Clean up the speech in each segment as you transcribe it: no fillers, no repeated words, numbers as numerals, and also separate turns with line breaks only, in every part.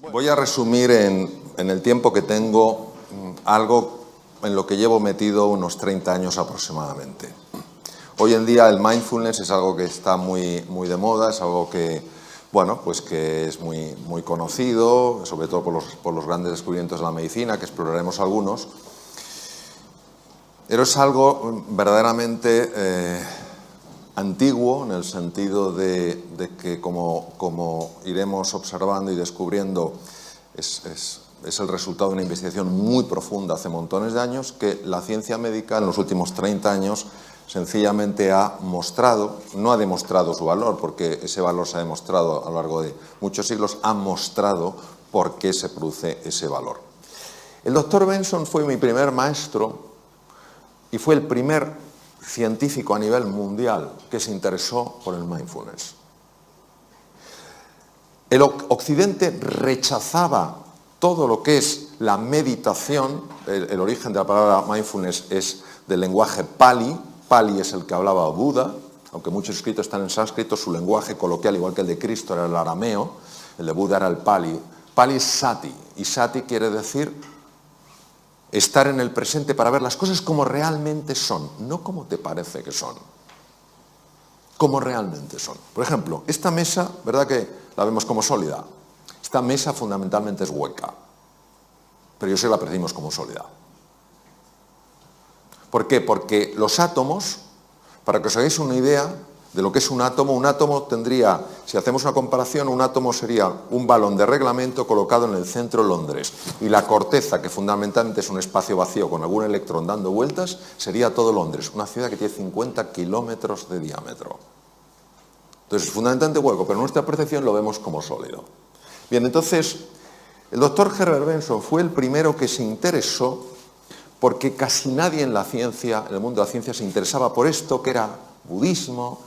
Voy a resumir en el tiempo que tengo algo en lo que llevo metido unos 30 años aproximadamente. Hoy en día el mindfulness es algo que está muy de moda, es algo que, bueno, pues que es muy conocido, sobre todo por los grandes descubrimientos de la medicina, que exploraremos algunos. Pero es algo verdaderamente antiguo, en el sentido de que, como iremos observando y descubriendo, es el resultado de una investigación muy profunda hace montones de años, que la ciencia médica en los últimos 30 años sencillamente ha mostrado, no ha demostrado su valor, porque ese valor se ha demostrado a lo largo de muchos siglos, ha mostrado por qué se produce ese valor. El doctor Benson fue mi primer maestro y fue el primer científico a nivel mundial que se interesó por el mindfulness. El Occidente rechazaba todo lo que es la meditación. El origen de la palabra mindfulness es del lenguaje Pali. Pali es el que hablaba Buda, aunque muchos escritos están en sánscrito, su lenguaje coloquial, igual que el de Cristo, era el arameo, el de Buda era el Pali. Pali es Sati, y Sati quiere decir estar en el presente para ver las cosas como realmente son, no como te parece que son, como realmente son. Por ejemplo, esta mesa, ¿verdad que la vemos como sólida? Esta mesa fundamentalmente es hueca, pero yo sé que la percibimos como sólida. ¿Por qué? Porque los átomos, para que os hagáis una idea de lo que es un átomo tendría, si hacemos una comparación, un átomo sería un balón de reglamento colocado en el centro de Londres, y la corteza, que fundamentalmente es un espacio vacío con algún electrón dando vueltas, sería todo Londres, una ciudad que tiene 50 kilómetros de diámetro. Entonces, es fundamentalmente hueco, pero nuestra percepción lo vemos como sólido. Bien, entonces, el doctor Herbert Benson fue el primero que se interesó, porque casi nadie en la ciencia, en el mundo de la ciencia, se interesaba por esto, que era budismo,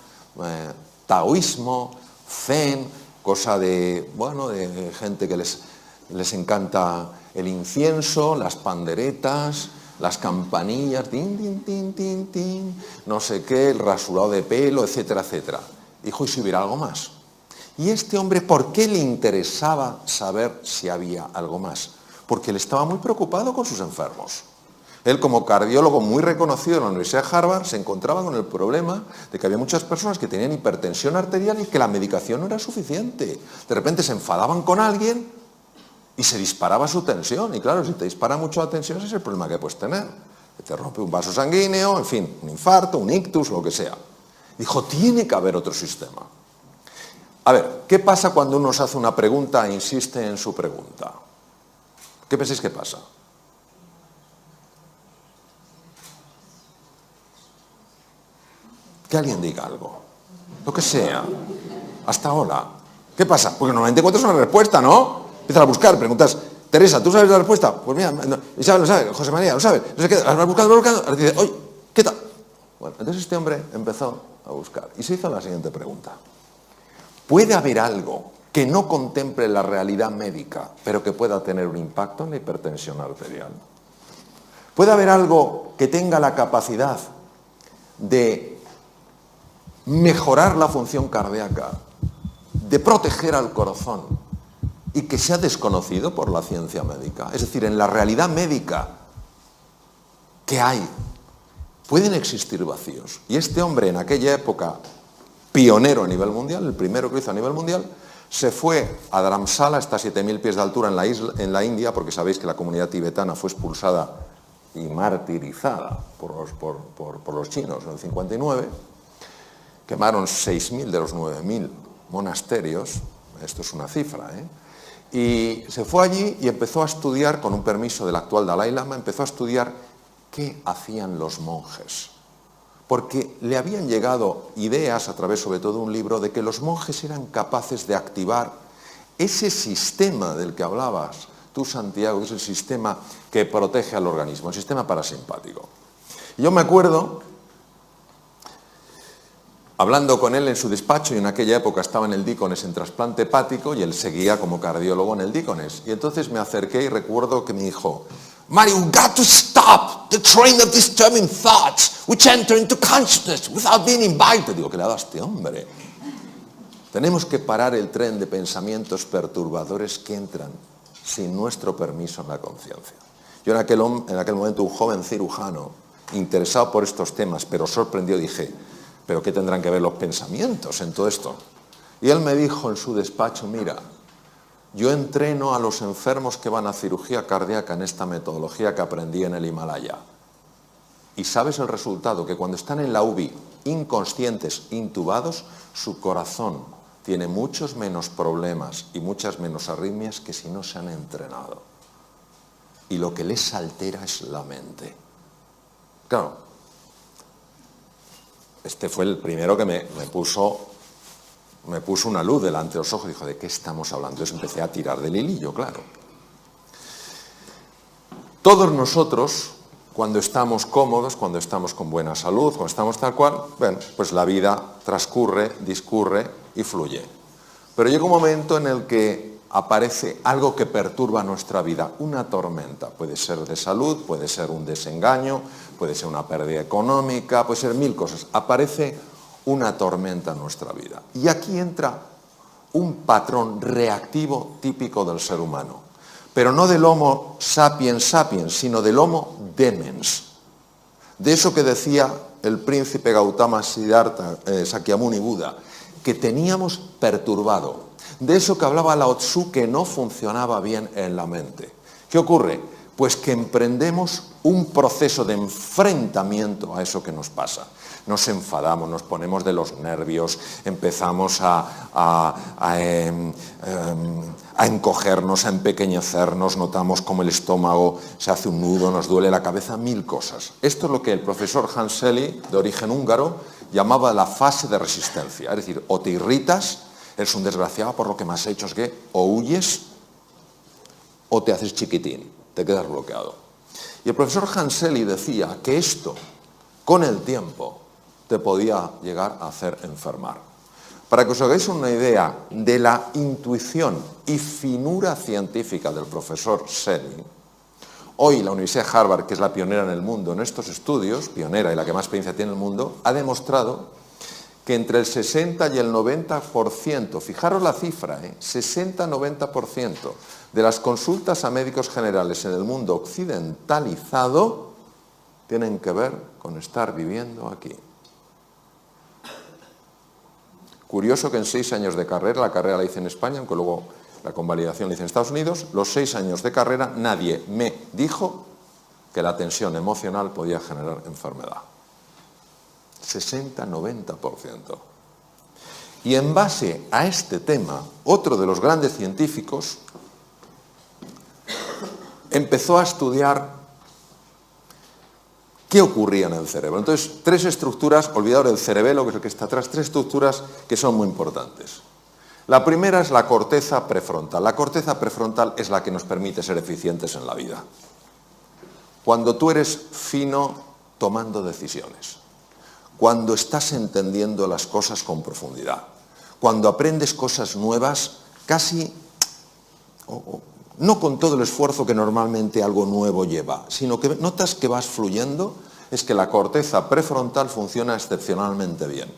taoísmo, zen, cosa de, bueno, de gente que les encanta el incienso, las panderetas, las campanillas, tin, tin, tin, tin, tin, no sé qué, el rasurado de pelo, etcétera, etcétera. Dijo, ¿y si hubiera algo más? Y este hombre, ¿por qué le interesaba saber si había algo más? Porque él estaba muy preocupado con sus enfermos. Él, como cardiólogo muy reconocido en la Universidad de Harvard, se encontraba con el problema de que había muchas personas que tenían hipertensión arterial y que la medicación no era suficiente. De repente se enfadaban con alguien y se disparaba su tensión. Y claro, si te dispara mucho la tensión, ese es el problema que puedes tener. Que te rompe un vaso sanguíneo, en fin, un infarto, un ictus, lo que sea. Dijo, tiene que haber otro sistema. A ver, ¿qué pasa cuando uno se hace una pregunta e insiste en su pregunta? ¿Qué pensáis que pasa? Que alguien diga algo, lo que sea, hasta ahora. ¿Qué pasa? Porque normalmente encuentras una respuesta, ¿no? Empiezas a buscar, preguntas, Teresa, ¿tú sabes la respuesta? Pues mira, no, Isabel lo sabe, José María lo sabe, no sé qué, vas buscando, ahora te dice, oye, ¿qué tal? Bueno, entonces este hombre empezó a buscar y se hizo la siguiente pregunta. ¿Puede haber algo que no contemple la realidad médica, pero que pueda tener un impacto en la hipertensión arterial? ¿Puede haber algo que tenga la capacidad de mejorar la función cardíaca, de proteger al corazón y que sea desconocido por la ciencia médica? Es decir, en la realidad médica que hay, pueden existir vacíos. Y este hombre, en aquella época, pionero a nivel mundial, el primero que lo hizo a nivel mundial, se fue a Dharamsala, hasta 7.000 pies de altura en la India, porque sabéis que la comunidad tibetana fue expulsada y martirizada por los chinos en el 59, quemaron 6.000 de los 9.000 monasterios, esto es una cifra, y se fue allí y empezó a estudiar, con un permiso del actual Dalai Lama, empezó a estudiar qué hacían los monjes. Porque le habían llegado ideas, a través sobre todo de un libro, de que los monjes eran capaces de activar ese sistema del que hablabas tú, Santiago, que es el sistema que protege al organismo, el sistema parasimpático. Y yo me acuerdo, hablando con él en su despacho, y en aquella época estaba en el Dícones en trasplante hepático, y él seguía como cardiólogo en el Dícones. Y entonces me acerqué y recuerdo que me dijo, Mario, you've got to stop the train of disturbing thoughts which enter into consciousness without being invited. Digo, ¿qué le ha dado a este hombre? Tenemos que parar el tren de pensamientos perturbadores que entran sin nuestro permiso en la conciencia. Yo en aquel momento, un joven cirujano, interesado por estos temas, pero sorprendido, dije, ¿pero qué tendrán que ver los pensamientos en todo esto? Y él me dijo en su despacho, mira, yo entreno a los enfermos que van a cirugía cardíaca en esta metodología que aprendí en el Himalaya. Y sabes el resultado, que cuando están en la UBI, inconscientes, intubados, su corazón tiene muchos menos problemas y muchas menos arritmias que si no se han entrenado. Y lo que les altera es la mente. Claro, este fue el primero que me puso una luz delante de los ojos y dijo, ¿de qué estamos hablando? Entonces empecé a tirar del hilillo, claro. Todos nosotros, cuando estamos cómodos, cuando estamos con buena salud, cuando estamos tal cual, bueno, pues la vida transcurre, discurre y fluye. Pero llega un momento en el que aparece algo que perturba nuestra vida, una tormenta. Puede ser de salud, puede ser un desengaño, puede ser una pérdida económica, puede ser mil cosas. Aparece una tormenta en nuestra vida. Y aquí entra un patrón reactivo típico del ser humano. Pero no del Homo sapiens sapiens, sino del Homo demens. De eso que decía el príncipe Gautama Siddhartha, Sakyamuni Buda, que teníamos perturbado. De eso que hablaba Lao Tzu, que no funcionaba bien en la mente. ¿Qué ocurre? Pues que emprendemos un proceso de enfrentamiento a eso que nos pasa. Nos enfadamos, nos ponemos de los nervios, empezamos a encogernos, a empequeñecernos, notamos como el estómago se hace un nudo, nos duele la cabeza, mil cosas. Esto es lo que el profesor Hans Selye, de origen húngaro, llamaba la fase de resistencia. Es decir, o te irritas, eres un desgraciado por lo que me has hecho, es que o huyes o te haces chiquitín, te quedas bloqueado. Y el profesor Hans Selye decía que esto, con el tiempo, te podía llegar a hacer enfermar. Para que os hagáis una idea de la intuición y finura científica del profesor Selye, hoy la Universidad de Harvard, que es la pionera en el mundo en estos estudios, pionera y la que más experiencia tiene en el mundo, ha demostrado que entre el 60 y el 90%, fijaros la cifra, 60-90% de las consultas a médicos generales en el mundo occidentalizado tienen que ver con estar viviendo aquí. Curioso que en 6 años de carrera, la carrera la hice en España, aunque luego la convalidación la hice en Estados Unidos, los 6 años de carrera nadie me dijo que la tensión emocional podía generar enfermedad. 60-90%. Y en base a este tema, otro de los grandes científicos empezó a estudiar qué ocurría en el cerebro. Entonces, 3 estructuras, olvidaos del cerebelo, que es el que está atrás, 3 estructuras que son muy importantes. La primera es la corteza prefrontal. La corteza prefrontal es la que nos permite ser eficientes en la vida. Cuando tú eres fino tomando decisiones, cuando estás entendiendo las cosas con profundidad, cuando aprendes cosas nuevas, casi, no con todo el esfuerzo que normalmente algo nuevo lleva, sino que notas que vas fluyendo, es que la corteza prefrontal funciona excepcionalmente bien.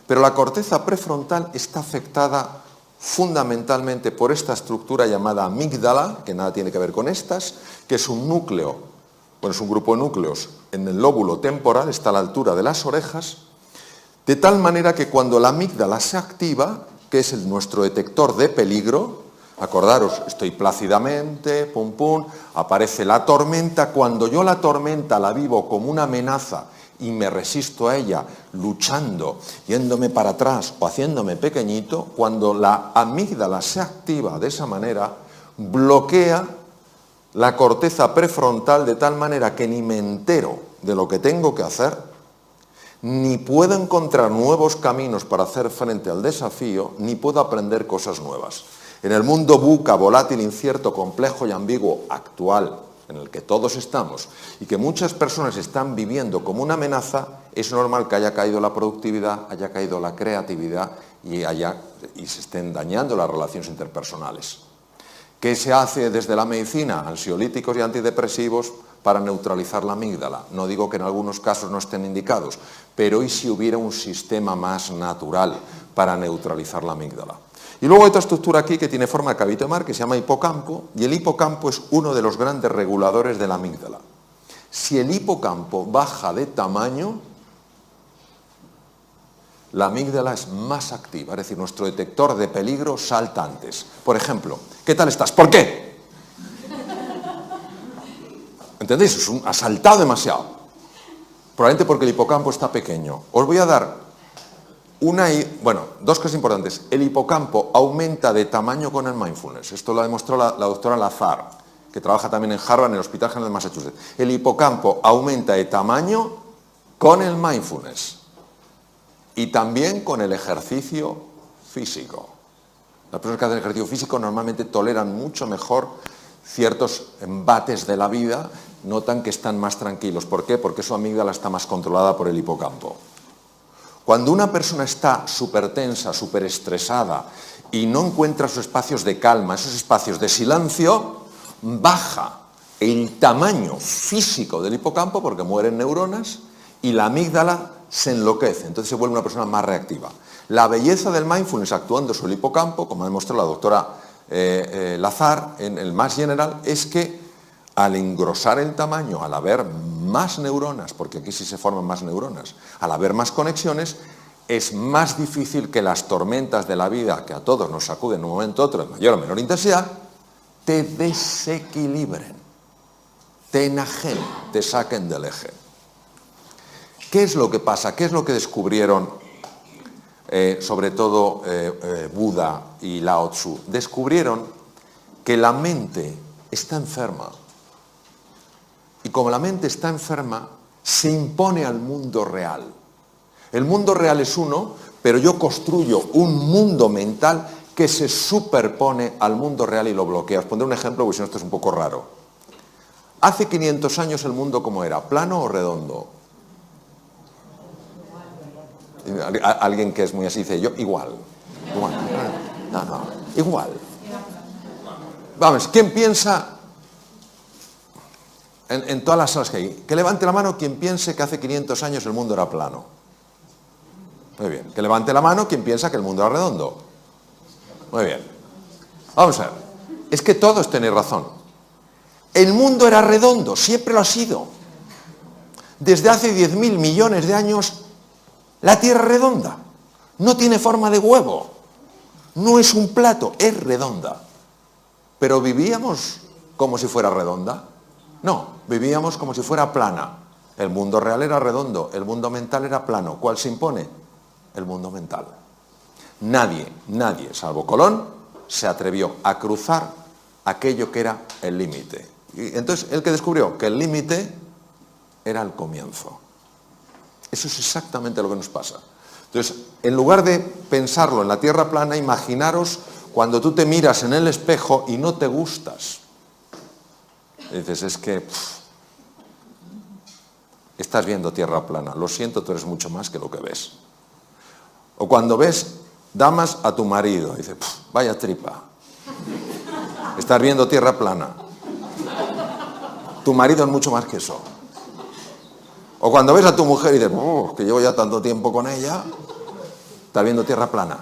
Pero la corteza prefrontal está afectada fundamentalmente por esta estructura llamada amígdala, que nada tiene que ver con estas, que es un núcleo, bueno, es un grupo de núcleos en el lóbulo temporal, está a la altura de las orejas, de tal manera que cuando la amígdala se activa, que es nuestro detector de peligro, acordaros, estoy plácidamente, pum pum, aparece la tormenta, cuando yo la tormenta la vivo como una amenaza y me resisto a ella, luchando, yéndome para atrás o haciéndome pequeñito, cuando la amígdala se activa de esa manera, bloquea la corteza prefrontal de tal manera que ni me entero de lo que tengo que hacer, ni puedo encontrar nuevos caminos para hacer frente al desafío, ni puedo aprender cosas nuevas. En el mundo VUCA, volátil, incierto, complejo y ambiguo actual, en el que todos estamos, y que muchas personas están viviendo como una amenaza, es normal que haya caído la productividad, haya caído la creatividad y se estén dañando las relaciones interpersonales. ¿Qué se hace desde la medicina? Ansiolíticos y antidepresivos para neutralizar la amígdala. No digo que en algunos casos no estén indicados, pero ¿y si hubiera un sistema más natural para neutralizar la amígdala? Y luego hay otra estructura aquí que tiene forma de cabito de mar que se llama hipocampo, y el hipocampo es uno de los grandes reguladores de la amígdala. Si el hipocampo baja de tamaño, la amígdala es más activa, es decir, nuestro detector de peligro salta antes. Por ejemplo, ¿qué tal estás? ¿Por qué? ¿Entendéis? Ha saltado demasiado. Probablemente porque el hipocampo está pequeño. Os voy a dar dos cosas importantes. El hipocampo aumenta de tamaño con el mindfulness. Esto lo ha demostrado la doctora Lazar, que trabaja también en Harvard, en el Hospital General de Massachusetts. El hipocampo aumenta de tamaño con el mindfulness y también con el ejercicio físico. Las personas que hacen ejercicio físico normalmente toleran mucho mejor ciertos embates de la vida, notan que están más tranquilos. ¿Por qué? Porque su amígdala está más controlada por el hipocampo. Cuando una persona está súper tensa, súper estresada y no encuentra sus espacios de calma, esos espacios de silencio, baja el tamaño físico del hipocampo porque mueren neuronas y la amígdala se enloquece, entonces se vuelve una persona más reactiva. La belleza del mindfulness actuando sobre el hipocampo, como ha demostrado la doctora Lazar en el Mass General, es que al engrosar el tamaño, al haber más neuronas, porque aquí sí se forman más neuronas, al haber más conexiones, es más difícil que las tormentas de la vida, que a todos nos sacuden en un momento u otro, de mayor o menor intensidad, te desequilibren, te enajenen, te saquen del eje. ¿Qué es lo que pasa? ¿Qué es lo que descubrieron sobre todo Buda y Lao Tzu? Descubrieron que la mente está enferma. Y como la mente está enferma, se impone al mundo real. El mundo real es uno, pero yo construyo un mundo mental que se superpone al mundo real y lo bloquea. Os pondré un ejemplo, porque si no esto es un poco raro. Hace 500 años el mundo ¿cómo era? ¿Plano o redondo? Alguien que es muy así dice, yo igual. No, igual. Vamos, ¿quién piensa en todas las salas que hay? Que levante la mano quien piense que hace 500 años el mundo era plano. Muy bien. Que levante la mano quien piensa que el mundo era redondo. Muy bien. Vamos a ver. Es que todos tenéis razón. El mundo era redondo, siempre lo ha sido. Desde hace 10.000 millones de años, la Tierra es redonda. No tiene forma de huevo. No es un plato, es redonda. Pero vivíamos como si fuera redonda. No, vivíamos como si fuera plana. El mundo real era redondo, el mundo mental era plano. ¿Cuál se impone? El mundo mental. Nadie, salvo Colón, se atrevió a cruzar aquello que era el límite. Y entonces, el que descubrió que el límite era el comienzo. Eso es exactamente lo que nos pasa. Entonces, en lugar de pensarlo en la tierra plana, imaginaros cuando tú te miras en el espejo y no te gustas. Y dices, es que estás viendo tierra plana. Lo siento, tú eres mucho más que lo que ves. O cuando ves damas a tu marido, dices, vaya tripa. Estás viendo tierra plana. Tu marido es mucho más que eso. O cuando ves a tu mujer y dices, que llevo ya tanto tiempo con ella, estás viendo tierra plana.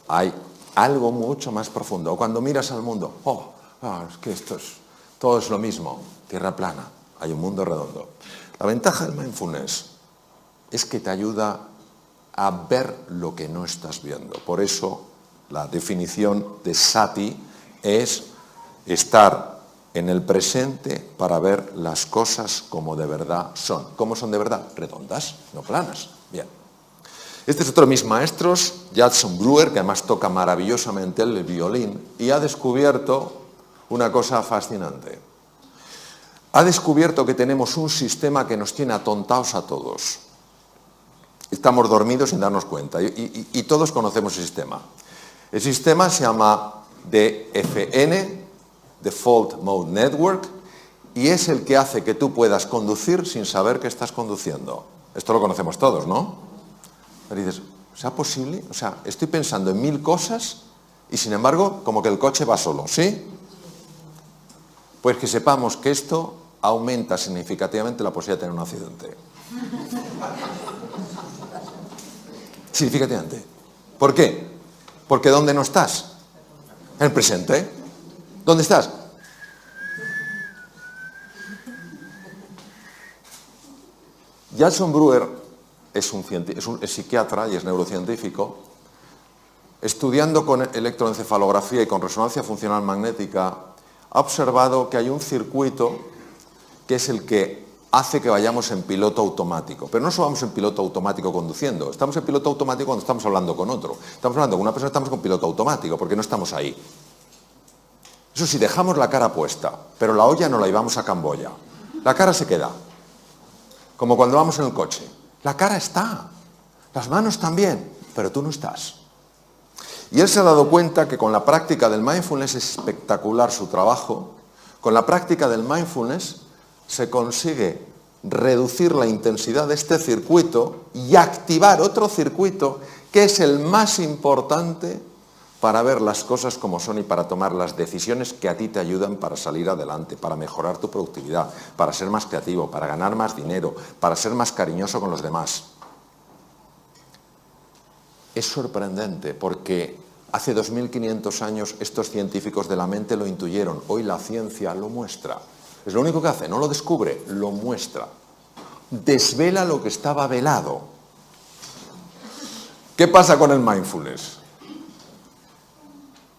Hay algo mucho más profundo. O cuando miras al mundo, es que todo es lo mismo, tierra plana, hay un mundo redondo. La ventaja del mindfulness es que te ayuda a ver lo que no estás viendo. Por eso la definición de sati es estar en el presente para ver las cosas como de verdad son. ¿Cómo son de verdad? Redondas, no planas. Bien. Este es otro de mis maestros, Judson Brewer, que además toca maravillosamente el violín, y ha descubierto una cosa fascinante. Ha descubierto que tenemos un sistema que nos tiene atontados a todos. Estamos dormidos sin darnos cuenta, y todos conocemos el sistema. El sistema se llama DFN, Default Mode Network, y es el que hace que tú puedas conducir sin saber que estás conduciendo. Esto lo conocemos todos, ¿no? Pero dices, ¿será posible? O sea, estoy pensando en 1000 cosas y sin embargo, como que el coche va solo, ¿sí? Pues que sepamos que esto aumenta significativamente la posibilidad de tener un accidente. Significativamente. ¿Por qué? Porque ¿dónde no estás? En el presente. ¿Dónde estás? Jason Brewer es psiquiatra y es neurocientífico. Estudiando con electroencefalografía y con resonancia funcional magnética, ha observado que hay un circuito que es el que hace que vayamos en piloto automático. Pero no solo vamos en piloto automático conduciendo, estamos en piloto automático cuando estamos hablando con otro. Estamos hablando con una persona, estamos con piloto automático, porque no estamos ahí. Eso sí, dejamos la cara puesta, pero la olla no la llevamos a Camboya. La cara se queda. Como cuando vamos en el coche. La cara está, las manos también, pero tú no estás. Y él se ha dado cuenta que con la práctica del mindfulness es espectacular su trabajo. Con la práctica del mindfulness se consigue reducir la intensidad de este circuito y activar otro circuito que es el más importante para ver las cosas como son y para tomar las decisiones que a ti te ayudan para salir adelante, para mejorar tu productividad, para ser más creativo, para ganar más dinero, para ser más cariñoso con los demás. Es sorprendente porque hace 2500 años estos científicos de la mente lo intuyeron. Hoy la ciencia lo muestra. Es lo único que hace, no lo descubre, lo muestra. Desvela lo que estaba velado. ¿Qué pasa con el mindfulness?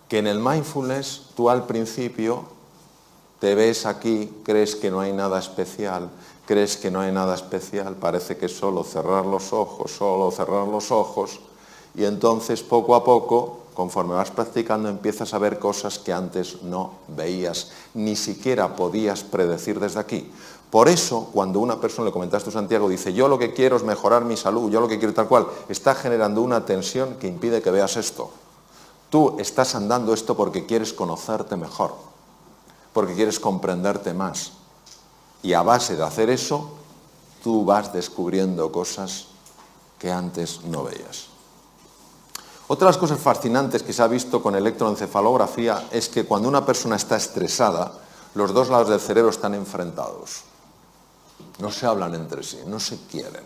Que en el mindfulness tú al principio te ves aquí, crees que no hay nada especial, parece que es solo cerrar los ojos, y entonces poco a poco, conforme vas practicando, empiezas a ver cosas que antes no veías, ni siquiera podías predecir desde aquí. Por eso, cuando una persona, le comentaste tú, Santiago, dice, yo lo que quiero es mejorar mi salud, yo lo que quiero tal cual, está generando una tensión que impide que veas esto. Tú estás andando esto porque quieres conocerte mejor, porque quieres comprenderte más. Y a base de hacer eso, tú vas descubriendo cosas que antes no veías. Otra de las cosas fascinantes que se ha visto con electroencefalografía es que cuando una persona está estresada, los dos lados del cerebro están enfrentados. No se hablan entre sí, no se quieren.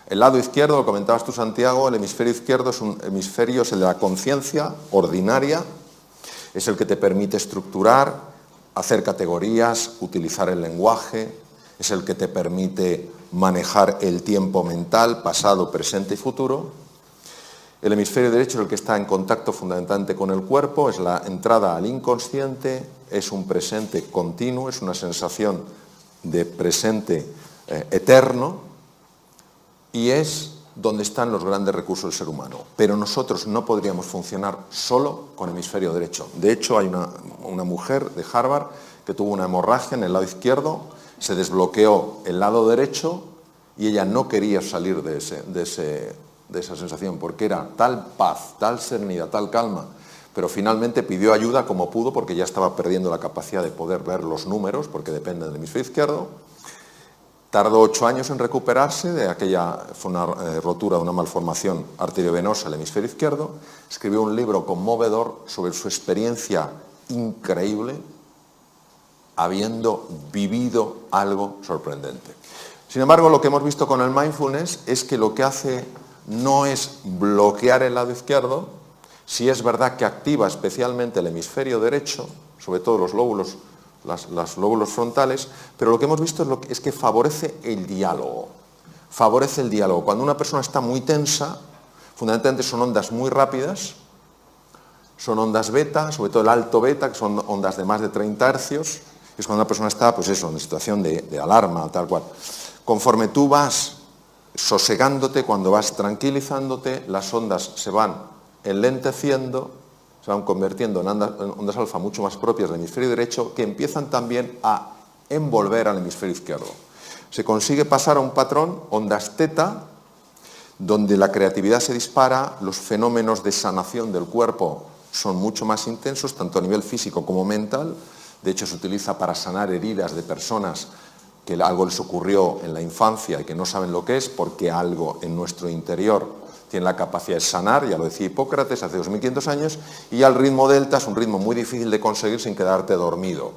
El lado izquierdo, lo comentabas tú, Santiago, el hemisferio izquierdo es un hemisferio, es el de la conciencia ordinaria, es el que te permite estructurar, hacer categorías, utilizar el lenguaje, es el que te permite manejar el tiempo mental, pasado, presente y futuro. El hemisferio derecho es el que está en contacto fundamentalmente con el cuerpo, es la entrada al inconsciente, es un presente continuo, es una sensación de presente eterno y es donde están los grandes recursos del ser humano. Pero nosotros no podríamos funcionar solo con el hemisferio derecho. De hecho, hay una mujer de Harvard que tuvo una hemorragia en el lado izquierdo, se desbloqueó el lado derecho y ella no quería salir de esa sensación, porque era tal paz, tal serenidad, tal calma, pero finalmente pidió ayuda como pudo porque ya estaba perdiendo la capacidad de poder ver los números, porque depende del hemisferio izquierdo. Tardó 8 años en recuperarse de aquella, fue una rotura de una malformación arteriovenosa del hemisferio izquierdo. Escribió un libro conmovedor sobre su experiencia increíble, habiendo vivido algo sorprendente. Sin embargo, lo que hemos visto con el mindfulness es que lo que hace no es bloquear el lado izquierdo, sí es verdad que activa especialmente el hemisferio derecho, sobre todo los lóbulos, los lóbulos frontales, pero lo que hemos visto es que favorece el diálogo. Favorece el diálogo. Cuando una persona está muy tensa, fundamentalmente son ondas muy rápidas, son ondas beta, sobre todo el alto beta, que son ondas de más de 30 hercios, es cuando una persona está, pues eso, en situación de alarma, tal cual. Conforme tú vas sosegándote, cuando vas tranquilizándote, las ondas se van enlenteciendo, se van convirtiendo en ondas alfa mucho más propias del hemisferio derecho, que empiezan también a envolver al hemisferio izquierdo. Se consigue pasar a un patrón, ondas teta, donde la creatividad se dispara, los fenómenos de sanación del cuerpo son mucho más intensos, tanto a nivel físico como mental. De hecho, se utiliza para sanar heridas de personas que algo les ocurrió en la infancia y que no saben lo que es, porque algo en nuestro interior tiene la capacidad de sanar, ya lo decía Hipócrates hace 2500 años, y ya el ritmo delta es un ritmo muy difícil de conseguir sin quedarte dormido,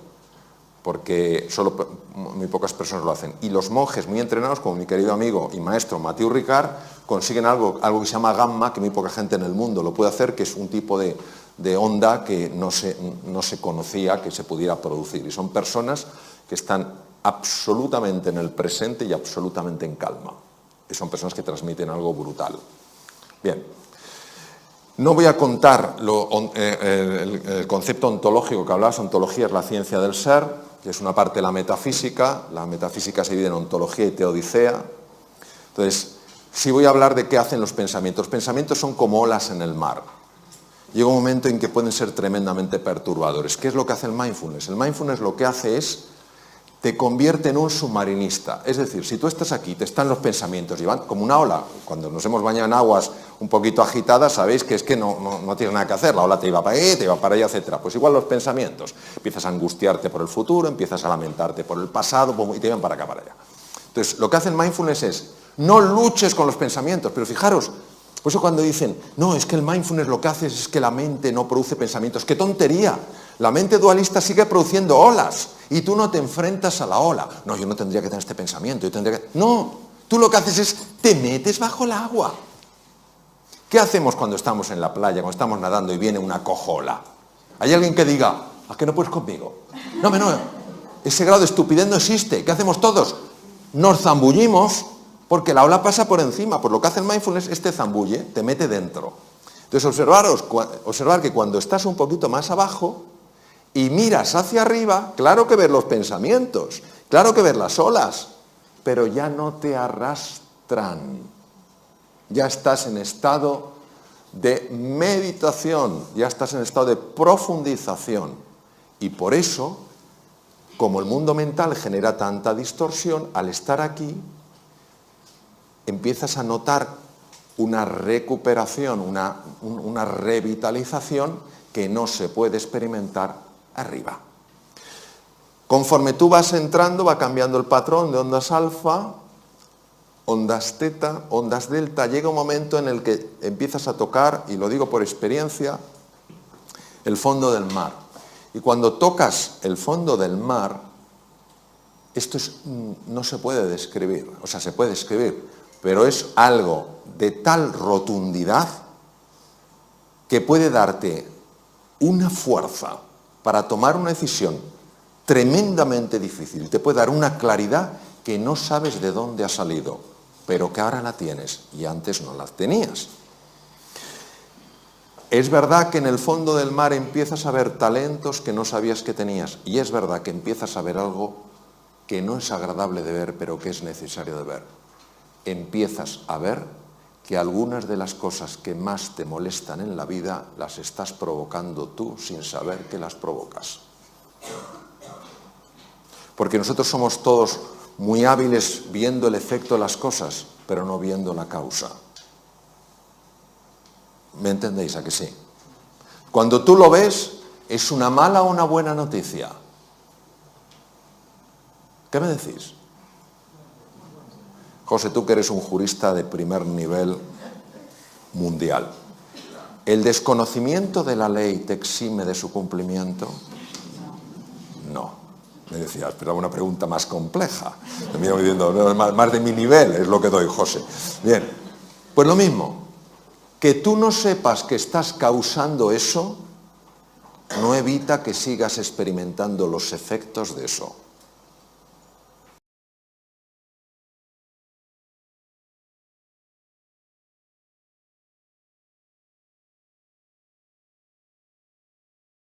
porque solo muy pocas personas lo hacen. Y los monjes muy entrenados, como mi querido amigo y maestro Mathieu Ricard, consiguen algo que se llama gamma, que muy poca gente en el mundo lo puede hacer, que es un tipo de onda que no se conocía que se pudiera producir. Y son personas que están absolutamente en el presente y absolutamente en calma. Y son personas que transmiten algo brutal. Bien. No voy a contar el concepto ontológico que hablabas. Ontología es la ciencia del ser, que es una parte de la metafísica. La metafísica se divide en ontología y teodicea. Entonces, sí voy a hablar de qué hacen los pensamientos. Los pensamientos son como olas en el mar. Llega un momento en que pueden ser tremendamente perturbadores. ¿Qué es lo que hace el mindfulness? El mindfulness lo que hace es, te convierte en un submarinista. Es decir, si tú estás aquí, te están los pensamientos y van como una ola. Cuando nos hemos bañado en aguas un poquito agitadas, sabéis que es que no tienes nada que hacer. La ola te iba para ahí, te iba para allá, etc. Pues igual los pensamientos. Empiezas a angustiarte por el futuro, empiezas a lamentarte por el pasado y te van para acá, para allá. Entonces, lo que hace el mindfulness es, no luches con los pensamientos, pero fijaros, por eso cuando dicen, no, es que el mindfulness lo que hace es que la mente no produce pensamientos. ¡Qué tontería! La mente dualista sigue produciendo olas y tú no te enfrentas a la ola. No, yo no tendría que tener este pensamiento, yo tendría que... No, tú lo que haces es, te metes bajo el agua. ¿Qué hacemos cuando estamos en la playa, cuando estamos nadando y viene una cojola? ¿Hay alguien que diga, ¿a qué no puedes conmigo? No, ese grado de estupidez no existe. ¿Qué hacemos todos? Nos zambullimos porque la ola pasa por encima. Pues lo que hace el mindfulness es te zambulle, te mete dentro. Entonces observar que cuando estás un poquito más abajo y miras hacia arriba, claro que ves los pensamientos, claro que ves las olas, pero ya no te arrastran. Ya estás en estado de meditación, ya estás en estado de profundización. Y por eso, como el mundo mental genera tanta distorsión, al estar aquí, empiezas a notar una recuperación, una revitalización que no se puede experimentar arriba. Conforme tú vas entrando, va cambiando el patrón de ondas alfa, ondas teta, ondas delta. Llega un momento en el que empiezas a tocar, y lo digo por experiencia, el fondo del mar. Y cuando tocas el fondo del mar, esto no se puede describir, o sea, se puede describir, pero es algo de tal rotundidad que puede darte una fuerza para tomar una decisión tremendamente difícil. Te puede dar una claridad que no sabes de dónde ha salido, pero que ahora la tienes y antes no la tenías. Es verdad que en el fondo del mar empiezas a ver talentos que no sabías que tenías, y es verdad que empiezas a ver algo que no es agradable de ver, pero que es necesario de ver. Empiezas a ver que algunas de las cosas que más te molestan en la vida las estás provocando tú sin saber que las provocas. Porque nosotros somos todos muy hábiles viendo el efecto de las cosas, pero no viendo la causa. ¿Me entendéis a que sí? Cuando tú lo ves, ¿es una mala o una buena noticia? ¿Qué me decís? José, tú que eres un jurista de primer nivel mundial, ¿el desconocimiento de la ley te exime de su cumplimiento? No. Me decía, esperaba una pregunta más compleja. Me mira diciendo, no, más de mi nivel es lo que doy, José. Bien, pues lo mismo. Que tú no sepas que estás causando eso, no evita que sigas experimentando los efectos de eso.